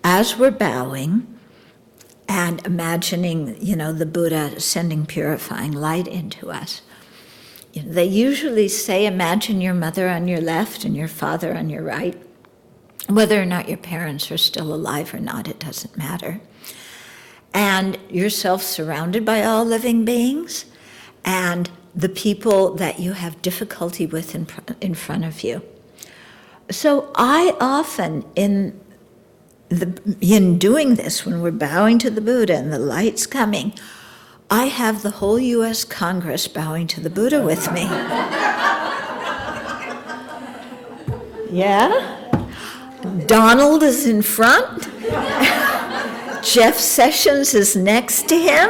as we're bowing and imagining, the Buddha sending purifying light into us, they usually say, imagine your mother on your left and your father on your right. Whether or not your parents are still alive or not, it doesn't matter. And yourself surrounded by all living beings, and the people that you have difficulty with in front of you. So I often, in doing this, when we're bowing to the Buddha and the light's coming, I have the whole U.S. Congress bowing to the Buddha with me. Yeah? Donald is in front. Jeff Sessions is next to him.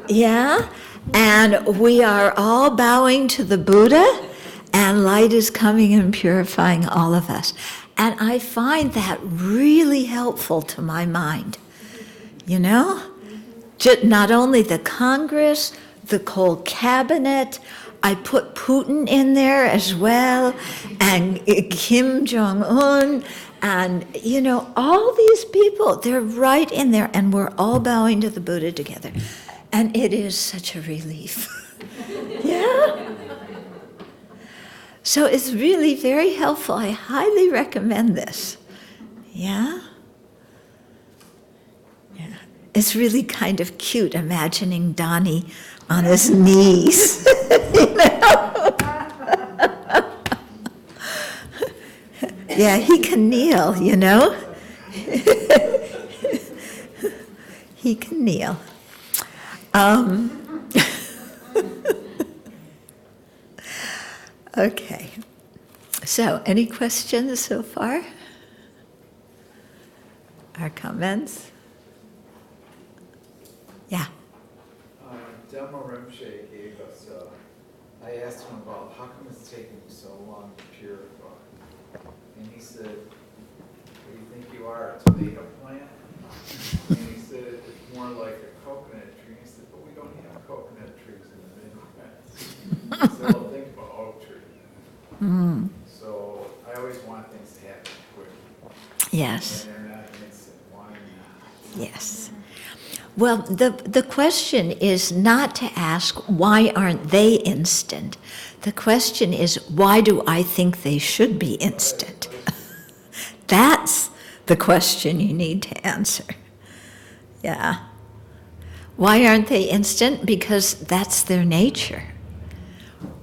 Yeah? And we are all bowing to the Buddha And light is coming and purifying all of us. And I find that really helpful to my mind. You know? Not only the Congress, the whole cabinet, I put Putin in there as well, and Kim Jong-un, and, you know, all these people, they're right in there, and we're all bowing to the Buddha together. And it is such a relief. Yeah? So it's really very helpful. I highly recommend this. Yeah? Yeah. It's really kind of cute imagining Donnie on his knees. You know? Yeah, he can kneel, you know? He can kneel. Okay. So, any questions so far? Or comments? Yeah. Demo Rinpoche gave us, I asked him about how come it's taking so long to purify. And he said, "What do you think you are, a tomato plant?" And he said, "It's more like a coconut tree." He said, "But we don't have coconut trees in the Midwest." So I'll think about oak tree. Mm. So I always want things to happen quick. Yes. And they're not instant. Why not? Yes. Well, the question is not to ask, why aren't they instant? The question is, why do I think they should be instant? That's the question you need to answer. Yeah. Why aren't they instant? Because that's their nature.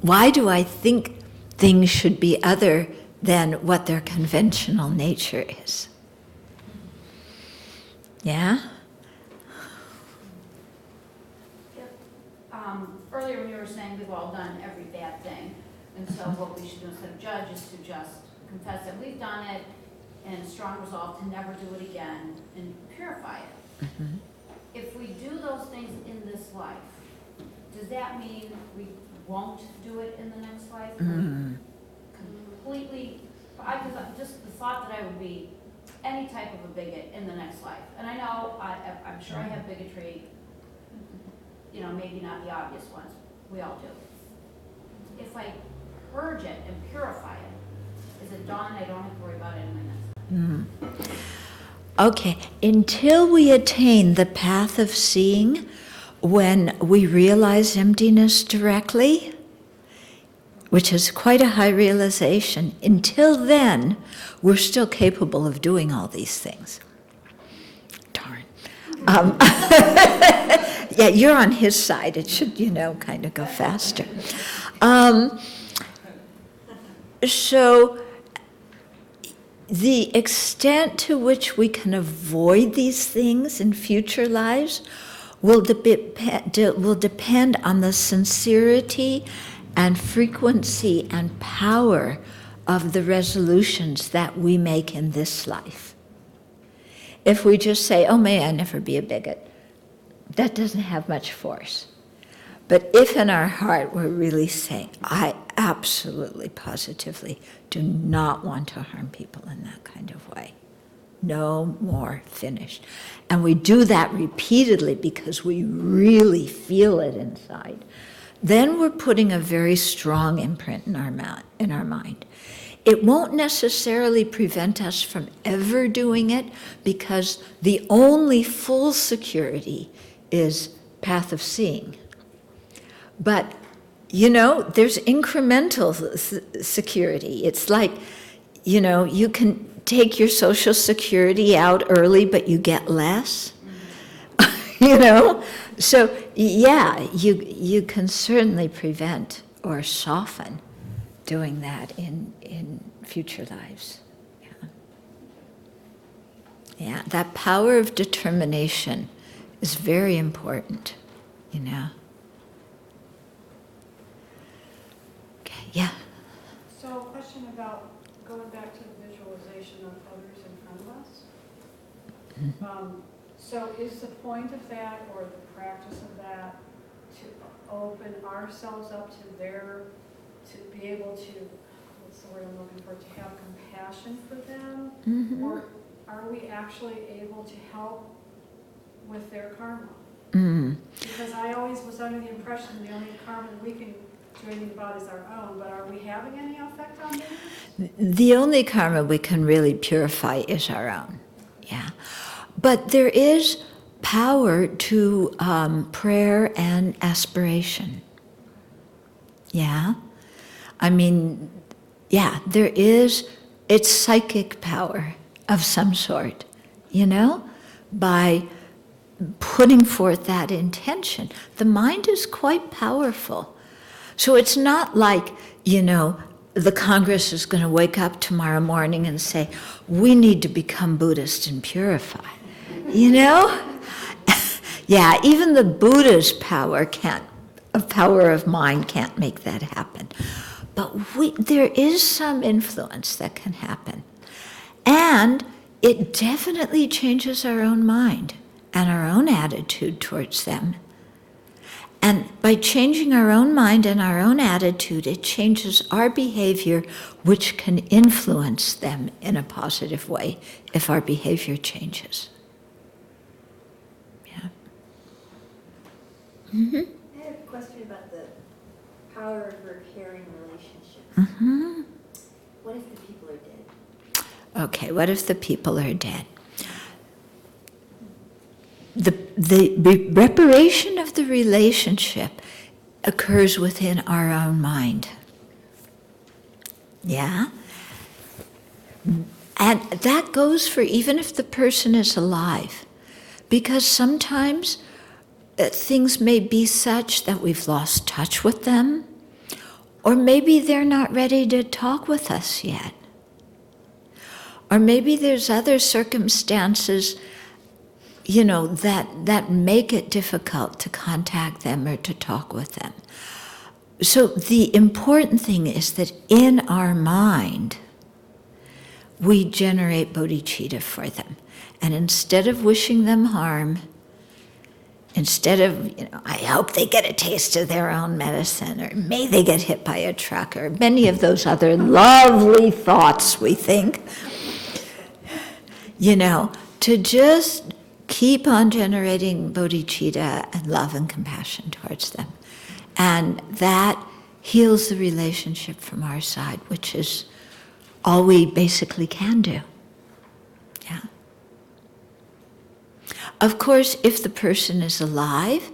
Why do I think things should be other than what their conventional nature is? Yeah? Earlier when you were saying we've all done every bad thing, and so what we should do instead of judge is to just confess that we've done it, and strong resolve to never do it again, and purify it. Mm-hmm. If we do those things in this life, does that mean we won't do it in the next life? Mm. Completely, just the thought that I would be any type of a bigot in the next life. And I know, I'm sure I have bigotry, you know, maybe not the obvious ones, we all do. If I purge it and purify it, is it done? I don't have to worry about it in my next life. Okay, until we attain the path of seeing, when we realize emptiness directly, which is quite a high realization, until then, we're still capable of doing all these things. Darn. Yeah, you're on his side. It should, you know, kind of go faster. So the extent to which we can avoid these things in future lives will depend on the sincerity and frequency and power of the resolutions that we make in this life. If we just say, oh, may I never be a bigot, that doesn't have much force. But if in our heart we're really saying, I absolutely, positively do not want to harm people in that kind of way. No more, finished. And we do that repeatedly because we really feel it inside. Then we're putting a very strong imprint in our mind. It won't necessarily prevent us from ever doing it because the only full security is path of seeing. But, you know, there's incremental security. It's like, you know, you can take your Social Security out early, but you get less. You know? So, yeah, you can certainly prevent or soften doing that in future lives. Yeah. Yeah, that power of determination is very important, you know. Okay, yeah. So a question about going back to the visualization of others in front of us. Mm-hmm. So is the point of that, or the practice of that, to open ourselves up to their to be able to, what's the word I'm looking for, to have compassion for them? Mhm. Or are we actually able to help with their karma? Mm. Because I always was under the impression the only karma we can do anything about is our own, but are we having any effect on them? The only karma we can really purify is our own. Yeah. But there is power to prayer and aspiration. Yeah. I mean, yeah, there is, it's psychic power of some sort, you know, by putting forth that intention. The mind is quite powerful. So it's not like, you know, the Congress is going to wake up tomorrow morning and say, we need to become Buddhist and purify. You know? Yeah, even the Buddha's power of mind can't make that happen. But there is some influence that can happen. And it definitely changes our own mind and our own attitude towards them. And by changing our own mind and our own attitude, it changes our behavior, which can influence them in a positive way if our behavior changes. Yeah. Mm-hmm. I have a question about the power of repairing relationships. Mm-hmm. What if the people are dead? Okay, what if the people are dead? The reparation of the relationship occurs within our own mind. Yeah? And that goes for even if the person is alive. Because sometimes things may be such that we've lost touch with them, or maybe they're not ready to talk with us yet. Or maybe there's other circumstances, you know, that make it difficult to contact them or to talk with them. So the important thing is that in our mind, we generate bodhicitta for them. And instead of wishing them harm, instead of, you know, I hope they get a taste of their own medicine, or may they get hit by a truck, or many of those other lovely thoughts we think, you know, to just keep on generating bodhicitta and love and compassion towards them. And that heals the relationship from our side, which is all we basically can do. Yeah. Of course, if the person is alive,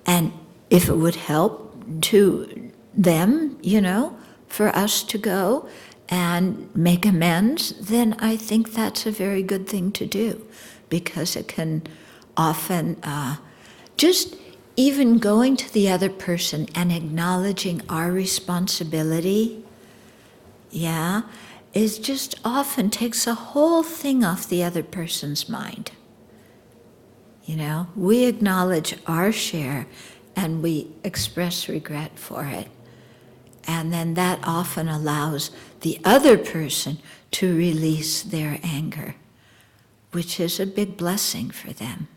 and if it would help to them, you know, for us to go and make amends, then I think that's a very good thing to do, because it can often just even going to the other person and acknowledging our responsibility, yeah, is just often takes a whole thing off the other person's mind. You know, we acknowledge our share and we express regret for it. And then that often allows the other person to release their anger, which is a big blessing for them.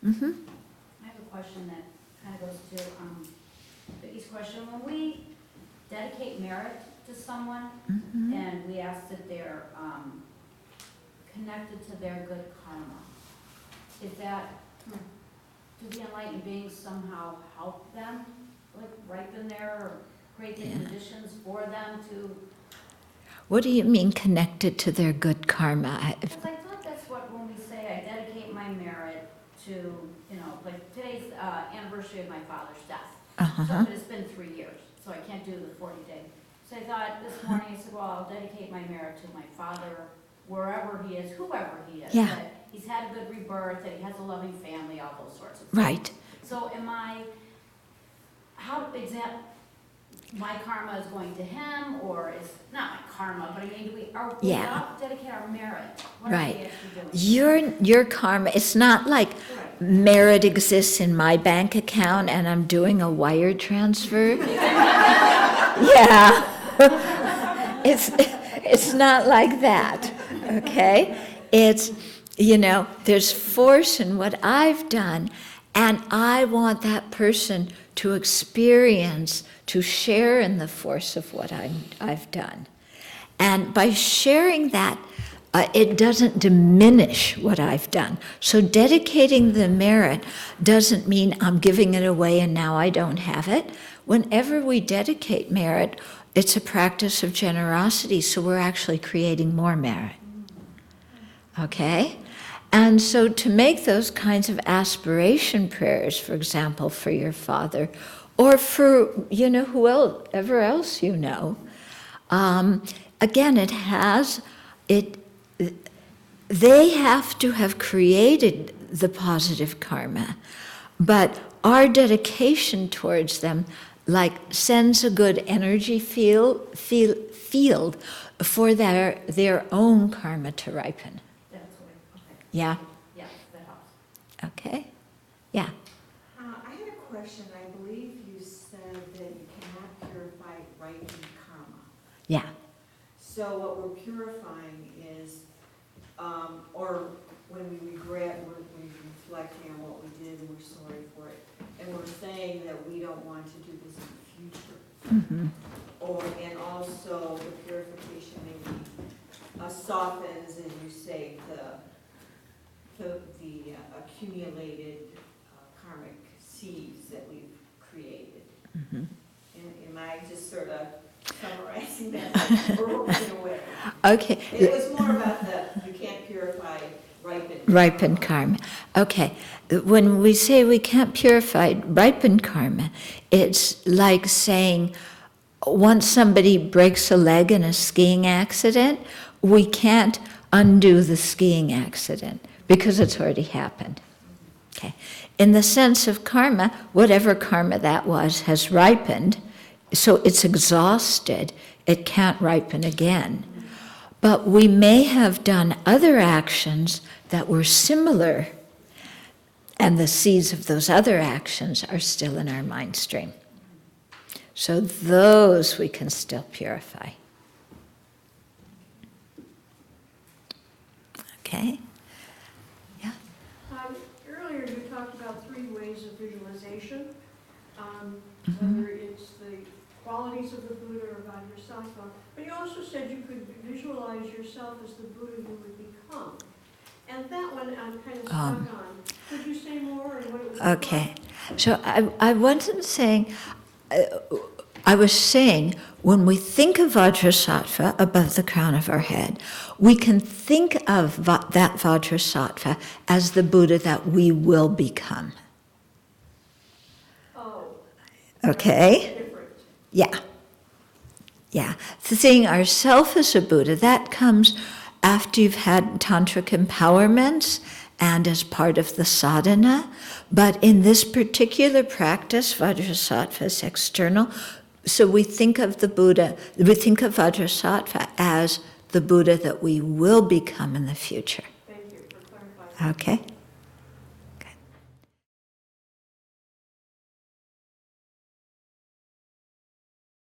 Mm-hmm. I have a question that kind of goes to Vicky's question. When we dedicate merit to someone, Mm-hmm. and we ask that they're connected to their good karma, is that, do the enlightened beings somehow help them, like ripen there, or create the conditions for them to? What do you mean connected to their good karma? Because I thought that's what, when we say I dedicate my merit to, you know, like today's anniversary of my father's death. Uh-huh. So it's been 3 years, so I can't do the 40-day. So I thought this morning, I said, well, I'll dedicate my merit to my father, wherever he is, whoever he is. Yeah. That he's had a good rebirth, that he has a loving family, all those sorts of things. Right. So my karma is going to him, or is, not my karma, but I mean, we all dedicate our merit. What are we Right. actually doing? Your karma, it's not like Right. merit exists in my bank account and I'm doing a wire transfer. Yeah. It's not like that, okay? It's, you know, there's force in what I've done, And I want that person to experience, to share in the force of what I've done. And by sharing that, it doesn't diminish what I've done. So dedicating the merit doesn't mean I'm giving it away and now I don't have it. Whenever we dedicate merit, it's a practice of generosity, so we're actually creating more merit. Okay? And so to make those kinds of aspiration prayers, for example, for your father, or for, whoever else you know, again, they have to have created the positive karma, but our dedication towards them sends a good energy field for their own karma to ripen. That's what, okay. Yeah? Yeah, that helps. Okay? Yeah. I had a question. I believe you said that you cannot purify ripened karma. Yeah. So what we're purifying is, or when we regret, we're reflecting on what we did and we're sorry for it. And we're saying that we don't want to do this in the future. Mm-hmm. And also the purification maybe softens, as you say, the accumulated karmic seeds that we've created. Mm-hmm. Am I just sort of summarizing that or in a way? Okay. It was more about you can't purify Ripened karma. Okay. When we say we can't purify ripened karma, it's like saying once somebody breaks a leg in a skiing accident, we can't undo the skiing accident because it's already happened. Okay. In the sense of karma, whatever karma that was has ripened, so it's exhausted, it can't ripen again. But we may have done other actions that were similar, and the seeds of those other actions are still in our mind stream. So those we can still purify. Okay? Yeah? Earlier you talked about 3 ways of visualization, Mm-hmm. whether it's the qualities of the Buddha or Vajrasattva, but you also said you could visualize yourself as the Buddha you would become. And that one I'm kind of stuck on. Could you say more and what it was about? Okay. So I wasn't saying, I was saying when we think of Vajrasattva above the crown of our head, we can think of that Vajrasattva as the Buddha that we will become. Oh. Okay? Different. Yeah. Yeah. Seeing ourselves as a Buddha, that comes after you've had tantric empowerments and as part of the sadhana. But in this particular practice, Vajrasattva is external. So we think of the Buddha, we think of Vajrasattva as the Buddha that we will become in the future. Thank you for clarifying. Okay?